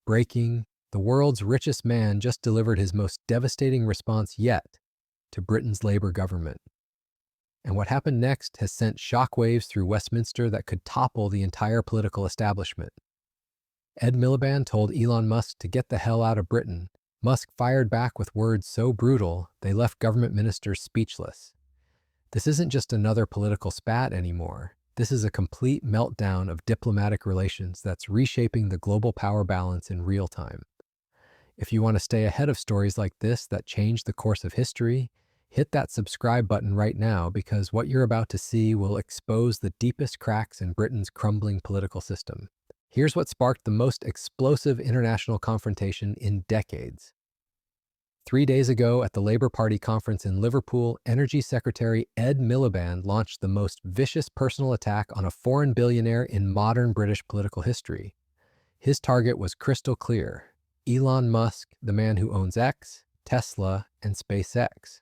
Breaking, the world's richest man just delivered his most devastating response yet to Britain's Labour government. And what happened next has sent shockwaves through Westminster that could topple the entire political establishment. Ed Miliband told Elon Musk to get the hell out of Britain. Musk fired back with words so brutal they left government ministers speechless. This isn't just another political spat anymore. This is a complete meltdown of diplomatic relations that's reshaping the global power balance in real time. If you want to stay ahead of stories like this that change the course of history, hit that subscribe button right now because what you're about to see will expose the deepest cracks in Britain's crumbling political system. Here's what sparked the most explosive international confrontation in decades. 3 days ago at the Labour Party conference in Liverpool, Energy Secretary Ed Miliband launched the most vicious personal attack on a foreign billionaire in modern British political history. His target was crystal clear: Elon Musk, the man who owns X, Tesla, and SpaceX.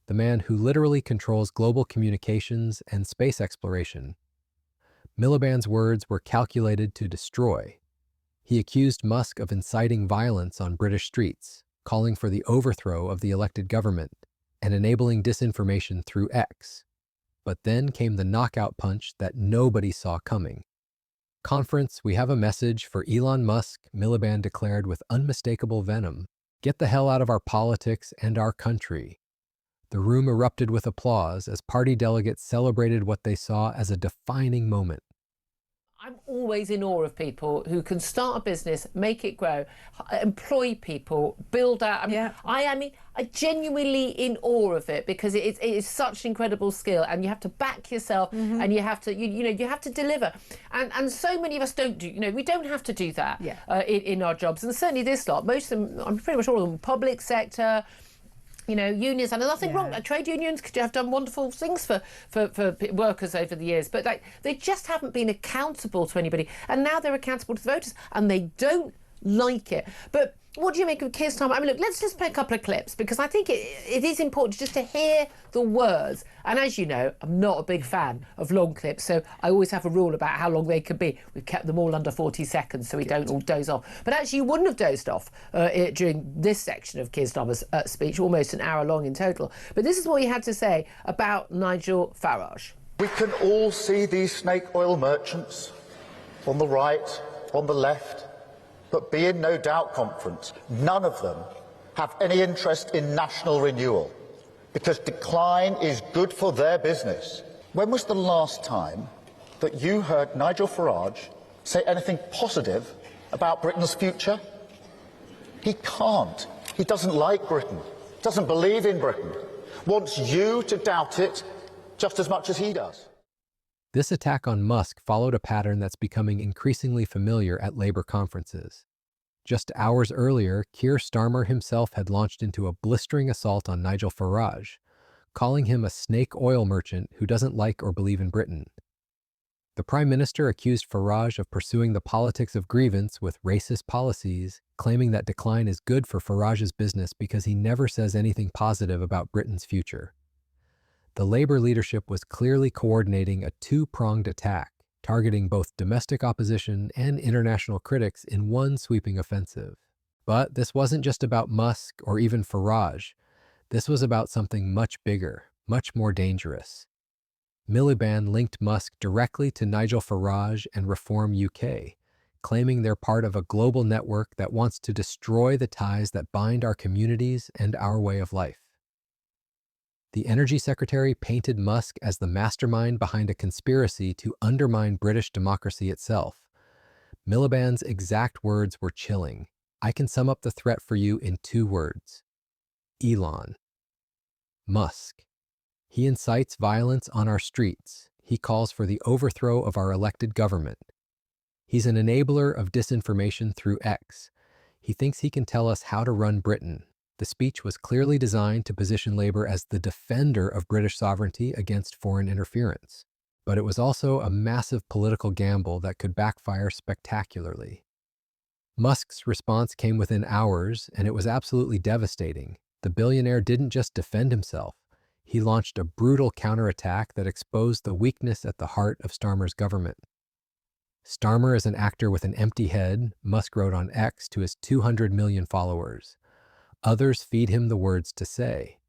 The man who literally controls global communications and space exploration. Miliband's words were calculated to destroy. He accused Musk of inciting violence on British streets, calling for the overthrow of the elected government, and enabling disinformation through X. But then came the knockout punch that nobody saw coming. "Conference, we have a message for Elon Musk," Miliband declared with unmistakable venom. "Get the hell out of our politics and our country." The room erupted with applause as party delegates celebrated what they saw as a defining moment. I'm always in awe of people who can start a business, make it grow, employ people, build out. I'm genuinely in awe of it because it is such incredible skill, and you have to back yourself, and you have to, you have to deliver. And so many of us don't do, we don't have to do that in our jobs. And certainly this lot, most of them, I'm pretty much all of them, public sector, unions, and there's nothing wrong. Trade unions have done wonderful things for workers over the years, but they just haven't been accountable to anybody, and now they're accountable to the voters, and they don't like it. But what do you make of Keir Starmer? I mean, look, let's just play a couple of clips because I think it is important just to hear the words. And as you know, I'm not a big fan of long clips, so I always have a rule about how long they can be. We've kept them all under 40 seconds so we don't all doze off. But actually, you wouldn't have dozed off during this section of Keir Starmer's speech, almost an hour long in total. But this is what he had to say about Nigel Farage. We can all see these snake oil merchants on the right, on the left. But be in no doubt, conference, none of them have any interest in national renewal, because decline is good for their business. When was the last time that you heard Nigel Farage say anything positive about Britain's future? He can't. He doesn't like Britain, doesn't believe in Britain, wants you to doubt it just as much as he does. This attack on Musk followed a pattern that's becoming increasingly familiar at Labour conferences. Just hours earlier, Keir Starmer himself had launched into a blistering assault on Nigel Farage, calling him a snake oil merchant who doesn't like or believe in Britain. The Prime Minister accused Farage of pursuing the politics of grievance with racist policies, claiming that decline is good for Farage's business because he never says anything positive about Britain's future. The Labour leadership was clearly coordinating a two-pronged attack, targeting both domestic opposition and international critics in one sweeping offensive. But this wasn't just about Musk or even Farage. This was about something much bigger, much more dangerous. Miliband linked Musk directly to Nigel Farage and Reform UK, claiming they're part of a global network that wants to destroy the ties that bind our communities and our way of life. The Energy Secretary painted Musk as the mastermind behind a conspiracy to undermine British democracy itself. Miliband's exact words were chilling. "I can sum up the threat for you in 2 words. Elon. Musk. He incites violence on our streets. He calls for the overthrow of our elected government. He's an enabler of disinformation through X. He thinks he can tell us how to run Britain." The speech was clearly designed to position Labour as the defender of British sovereignty against foreign interference. But it was also a massive political gamble that could backfire spectacularly. Musk's response came within hours, and it was absolutely devastating. The billionaire didn't just defend himself. He launched a brutal counterattack that exposed the weakness at the heart of Starmer's government. Starmer is an actor with an empty head, Musk wrote on X to his 200 million followers. Others feed him the words to say.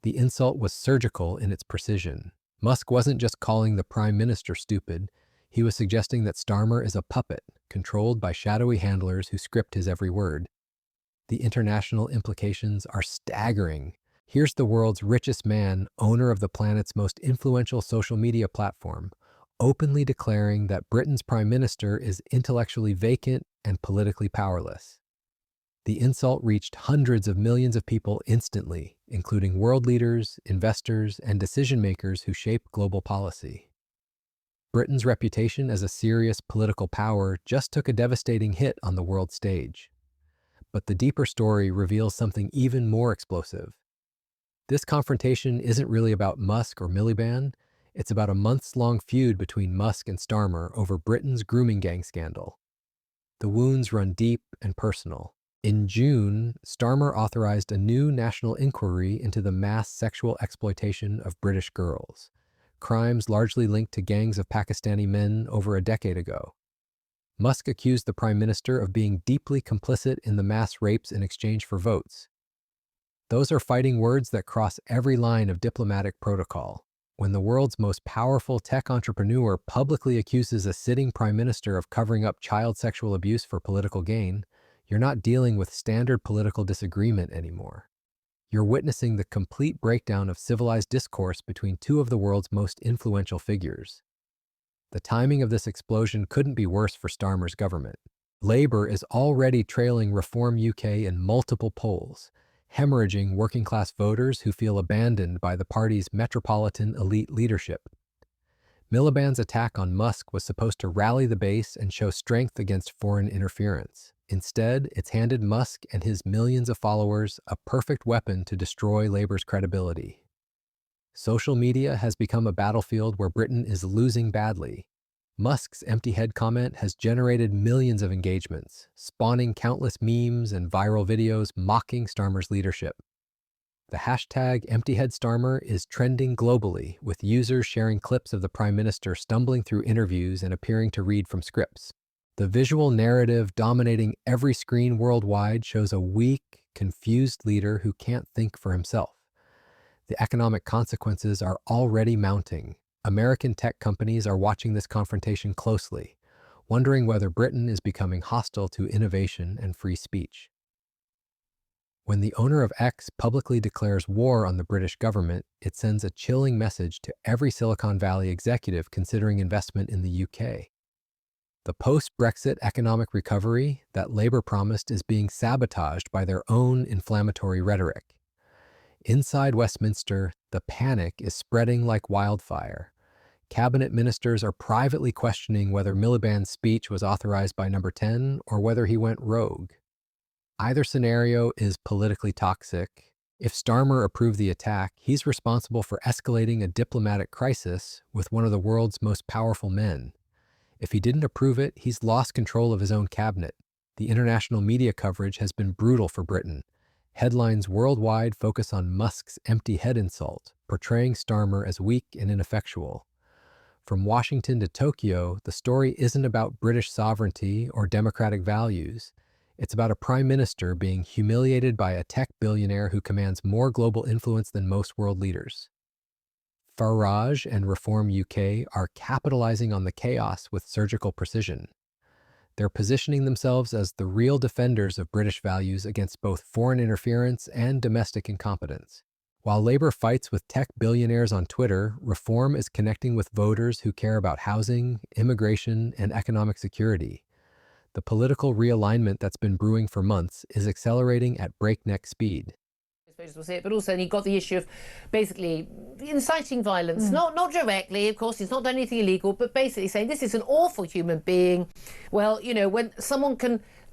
The insult was surgical in its precision. Musk wasn't just calling the prime minister stupid, he was suggesting that Starmer is a puppet, controlled by shadowy handlers who script his every word. The international implications are staggering. Here's the world's richest man, owner of the planet's most influential social media platform, openly declaring that Britain's prime minister is intellectually vacant and politically powerless. The insult reached hundreds of millions of people instantly, including world leaders, investors, and decision-makers who shape global policy. Britain's reputation as a serious political power just took a devastating hit on the world stage. But the deeper story reveals something even more explosive. This confrontation isn't really about Musk or Miliband, it's about a months-long feud between Musk and Starmer over Britain's grooming gang scandal. The wounds run deep and personal. In June, Starmer authorized a new national inquiry into the mass sexual exploitation of British girls, crimes largely linked to gangs of Pakistani men over a decade ago. Musk accused the prime minister of being deeply complicit in the mass rapes in exchange for votes. Those are fighting words that cross every line of diplomatic protocol. When the world's most powerful tech entrepreneur publicly accuses a sitting prime minister of covering up child sexual abuse for political gain, you're not dealing with standard political disagreement anymore. You're witnessing the complete breakdown of civilized discourse between two of the world's most influential figures. The timing of this explosion couldn't be worse for Starmer's government. Labour is already trailing Reform UK in multiple polls, hemorrhaging working-class voters who feel abandoned by the party's metropolitan elite leadership. Miliband's attack on Musk was supposed to rally the base and show strength against foreign interference. Instead, it's handed Musk and his millions of followers a perfect weapon to destroy Labour's credibility. Social media has become a battlefield where Britain is losing badly. Musk's empty head comment has generated millions of engagements, spawning countless memes and viral videos mocking Starmer's leadership. The hashtag #EmptyHeadStarmer is trending globally, with users sharing clips of the prime minister stumbling through interviews and appearing to read from scripts. The visual narrative dominating every screen worldwide shows a weak, confused leader who can't think for himself. The economic consequences are already mounting. American tech companies are watching this confrontation closely, wondering whether Britain is becoming hostile to innovation and free speech. When the owner of X publicly declares war on the British government, it sends a chilling message to every Silicon Valley executive considering investment in the UK. The post-Brexit economic recovery that Labour promised is being sabotaged by their own inflammatory rhetoric. Inside Westminster, the panic is spreading like wildfire. Cabinet ministers are privately questioning whether Miliband's speech was authorized by Number 10 or whether he went rogue. Either scenario is politically toxic. If Starmer approved the attack, he's responsible for escalating a diplomatic crisis with one of the world's most powerful men. If he didn't approve it, he's lost control of his own cabinet. The international media coverage has been brutal for Britain. Headlines worldwide focus on Musk's empty head insult, portraying Starmer as weak and ineffectual. From Washington to Tokyo, the story isn't about British sovereignty or democratic values. It's about a prime minister being humiliated by a tech billionaire who commands more global influence than most world leaders. Farage and Reform UK are capitalizing on the chaos with surgical precision. They're positioning themselves as the real defenders of British values against both foreign interference and domestic incompetence. While Labour fights with tech billionaires on Twitter, Reform is connecting with voters who care about housing, immigration, and economic security. The political realignment that's been brewing for months is accelerating at breakneck speed. Was it, but also you've got the issue of basically inciting violence, not directly, of course, he's not done anything illegal, but basically saying this is an awful human being. Well, you know, when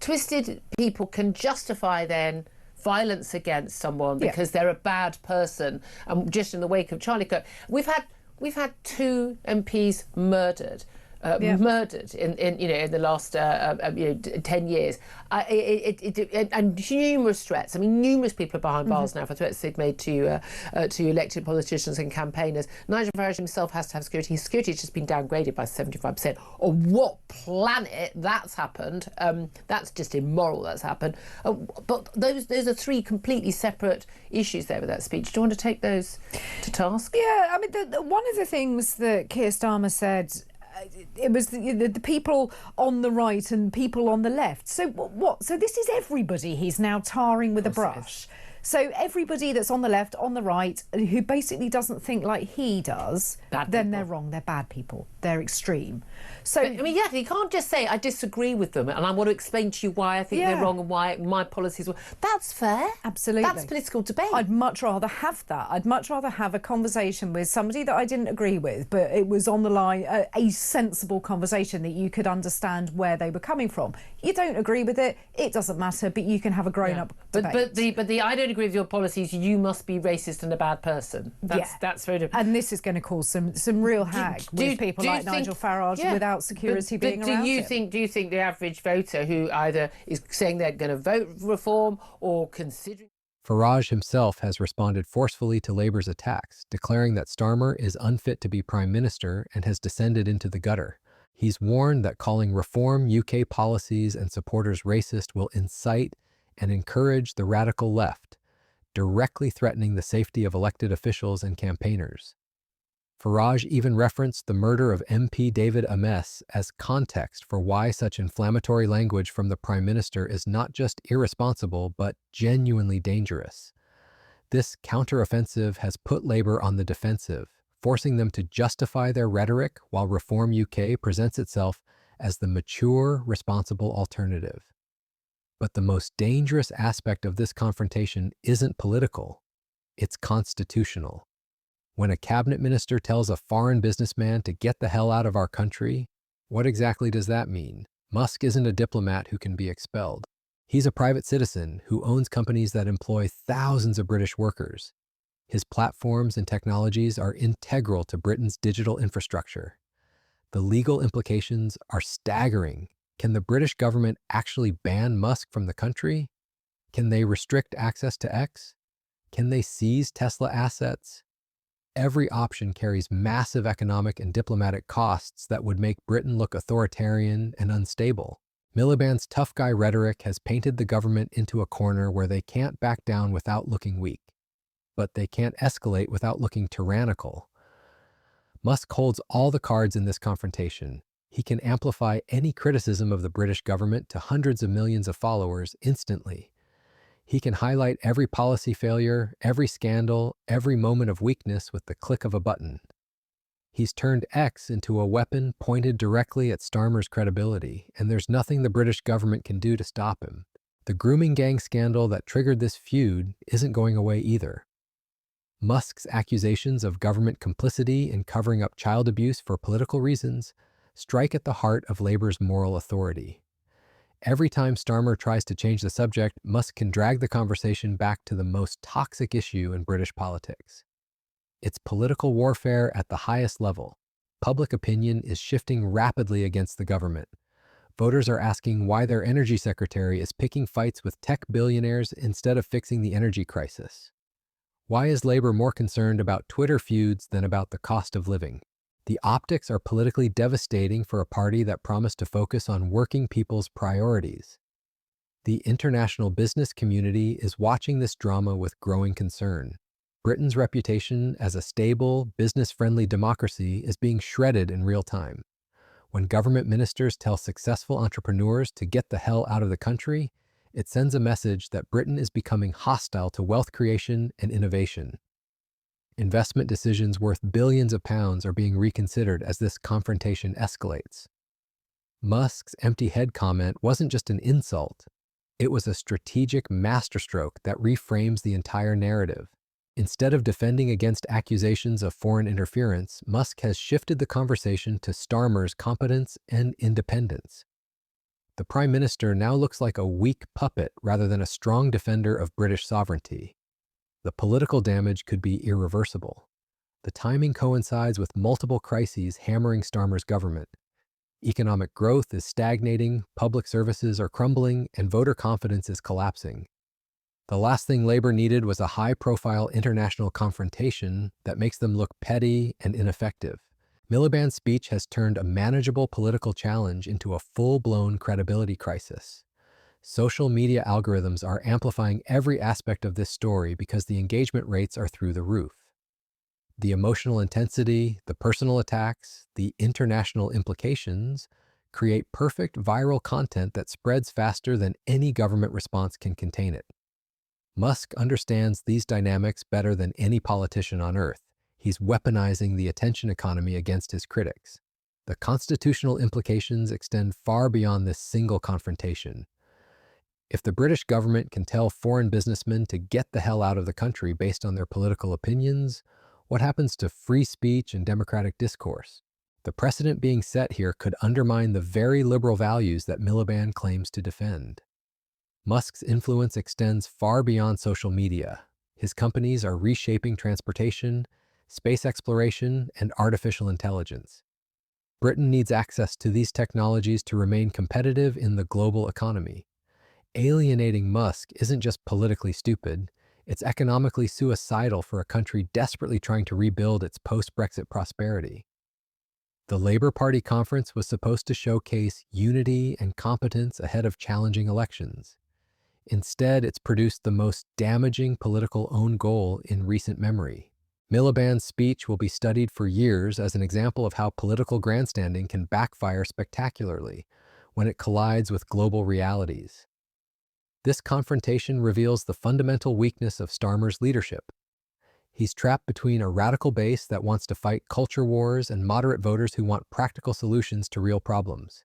twisted people can justify then violence against someone because they're a bad person, and just in the wake of Charlie Kirk, we've had 2 MPs murdered. murdered in the last 10 years. And numerous threats. I mean, numerous people are behind bars now for threats they've made to elected politicians and campaigners. Nigel Farage himself has to have security. His security has just been downgraded by 75%. On what planet that's happened? That's just immoral. That's happened. But those are three completely separate issues there with that speech. Do you want to take those to task? Yeah, I mean, one of the things that Keir Starmer said, it was the people on the right and people on the left. So what? So this is everybody he's now tarring with a brush. So everybody that's on the left, on the right, who basically doesn't think like he does, then they're wrong. They're bad people. They're extreme. So I mean, yeah, you can't just say I disagree with them and I want to explain to you why I think they're wrong and why my policies were. That's fair. Absolutely. That's political debate. I'd much rather have that. I'd much rather have a conversation with somebody that I didn't agree with, but it was on the line, a sensible conversation that you could understand where they were coming from. You don't agree with it, it doesn't matter, but you can have a grown-up debate. But the I don't agree with your policies, you must be racist and a bad person. That's very different. And this is going to cause some real hag with people like Nigel Farage without security being around. Do you think the average voter who either is saying they're going to vote reform or considering... Farage himself has responded forcefully to Labour's attacks, declaring that Starmer is unfit to be Prime Minister and has descended into the gutter. He's warned that calling Reform UK policies and supporters racist will incite and encourage the radical left, directly threatening the safety of elected officials and campaigners. Farage even referenced the murder of MP David Ames as context for why such inflammatory language from the Prime Minister is not just irresponsible, but genuinely dangerous. This counteroffensive has put Labour on the defensive, forcing them to justify their rhetoric while Reform UK presents itself as the mature, responsible alternative. But the most dangerous aspect of this confrontation isn't political, it's constitutional. When a cabinet minister tells a foreign businessman to get the hell out of our country, what exactly does that mean? Musk isn't a diplomat who can be expelled. He's a private citizen who owns companies that employ thousands of British workers. His platforms and technologies are integral to Britain's digital infrastructure. The legal implications are staggering. Can the British government actually ban Musk from the country? Can they restrict access to X? Can they seize Tesla assets? Every option carries massive economic and diplomatic costs that would make Britain look authoritarian and unstable. Miliband's tough guy rhetoric has painted the government into a corner where they can't back down without looking weak, but they can't escalate without looking tyrannical. Musk holds all the cards in this confrontation. He can amplify any criticism of the British government to hundreds of millions of followers instantly. He can highlight every policy failure, every scandal, every moment of weakness with the click of a button. He's turned X into a weapon pointed directly at Starmer's credibility, and there's nothing the British government can do to stop him. The grooming gang scandal that triggered this feud isn't going away either. Musk's accusations of government complicity in covering up child abuse for political reasons strike at the heart of Labour's moral authority. Every time Starmer tries to change the subject, Musk can drag the conversation back to the most toxic issue in British politics. It's political warfare at the highest level. Public opinion is shifting rapidly against the government. Voters are asking why their energy secretary is picking fights with tech billionaires instead of fixing the energy crisis. Why is Labour more concerned about Twitter feuds than about the cost of living? The optics are politically devastating for a party that promised to focus on working people's priorities. The international business community is watching this drama with growing concern. Britain's reputation as a stable, business-friendly democracy is being shredded in real time. When government ministers tell successful entrepreneurs to get the hell out of the country, it sends a message that Britain is becoming hostile to wealth creation and innovation. Investment decisions worth billions of pounds are being reconsidered as this confrontation escalates. Musk's empty head comment wasn't just an insult. It was a strategic masterstroke that reframes the entire narrative. Instead of defending against accusations of foreign interference, Musk has shifted the conversation to Starmer's competence and independence. The Prime Minister now looks like a weak puppet rather than a strong defender of British sovereignty. The political damage could be irreversible. The timing coincides with multiple crises hammering Starmer's government. Economic growth is stagnating, public services are crumbling, and voter confidence is collapsing. The last thing Labor needed was a high-profile international confrontation that makes them look petty and ineffective. Miliband's speech has turned a manageable political challenge into a full-blown credibility crisis. Social media algorithms are amplifying every aspect of this story because the engagement rates are through the roof. The emotional intensity, the personal attacks, the international implications create perfect viral content that spreads faster than any government response can contain it. Musk understands these dynamics better than any politician on Earth. He's weaponizing the attention economy against his critics. The constitutional implications extend far beyond this single confrontation. If the British government can tell foreign businessmen to get the hell out of the country based on their political opinions, what happens to free speech and democratic discourse? The precedent being set here could undermine the very liberal values that Miliband claims to defend. Musk's influence extends far beyond social media. His companies are reshaping transportation, space exploration, and artificial intelligence. Britain needs access to these technologies to remain competitive in the global economy. Alienating Musk isn't just politically stupid, it's economically suicidal for a country desperately trying to rebuild its post-Brexit prosperity. The Labour Party conference was supposed to showcase unity and competence ahead of challenging elections. Instead, it's produced the most damaging political own goal in recent memory. Miliband's speech will be studied for years as an example of how political grandstanding can backfire spectacularly when it collides with global realities. This confrontation reveals the fundamental weakness of Starmer's leadership. He's trapped between a radical base that wants to fight culture wars and moderate voters who want practical solutions to real problems.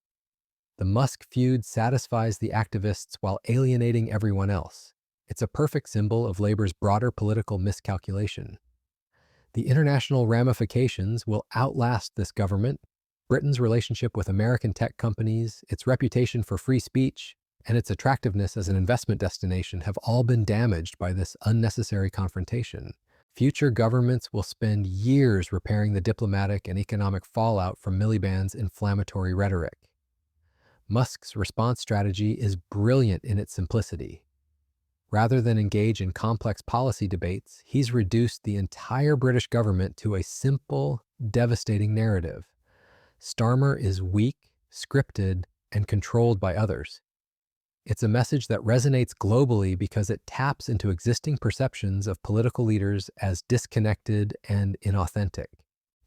The Musk feud satisfies the activists while alienating everyone else. It's a perfect symbol of Labour's broader political miscalculation. The international ramifications will outlast this government. Britain's relationship with American tech companies, its reputation for free speech, and its attractiveness as an investment destination have all been damaged by this unnecessary confrontation. Future governments will spend years repairing the diplomatic and economic fallout from Miliband's inflammatory rhetoric. Musk's response strategy is brilliant in its simplicity. Rather than engage in complex policy debates, he's reduced the entire British government to a simple, devastating narrative. Starmer is weak, scripted, and controlled by others. It's a message that resonates globally because it taps into existing perceptions of political leaders as disconnected and inauthentic.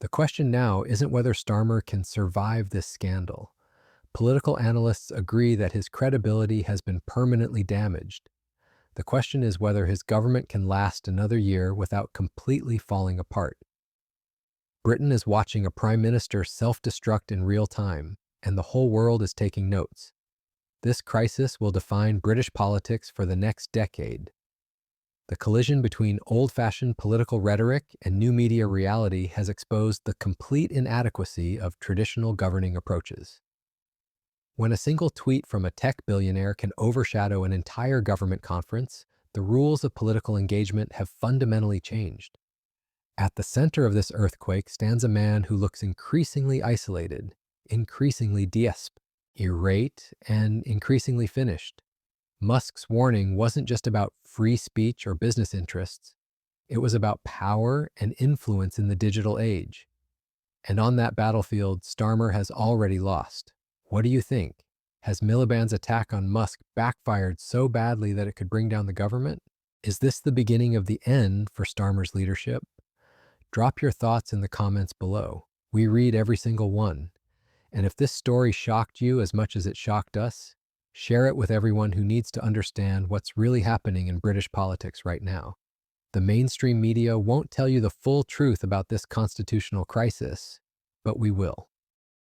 The question now isn't whether Starmer can survive this scandal. Political analysts agree that his credibility has been permanently damaged. The question is whether his government can last another year without completely falling apart. Britain is watching a prime minister self-destruct in real time, and the whole world is taking notes. This crisis will define British politics for the next decade. The collision between old-fashioned political rhetoric and new media reality has exposed the complete inadequacy of traditional governing approaches. When a single tweet from a tech billionaire can overshadow an entire government conference, the rules of political engagement have fundamentally changed. At the center of this earthquake stands a man who looks increasingly isolated, increasingly irate, and increasingly finished. Musk's warning wasn't just about free speech or business interests. It was about power and influence in the digital age. And on that battlefield, Starmer has already lost. What do you think? Has Miliband's attack on Musk backfired so badly that it could bring down the government? Is this the beginning of the end for Starmer's leadership? Drop your thoughts in the comments below. We read every single one. And if this story shocked you as much as it shocked us, share it with everyone who needs to understand what's really happening in British politics right now. The mainstream media won't tell you the full truth about this constitutional crisis, but we will.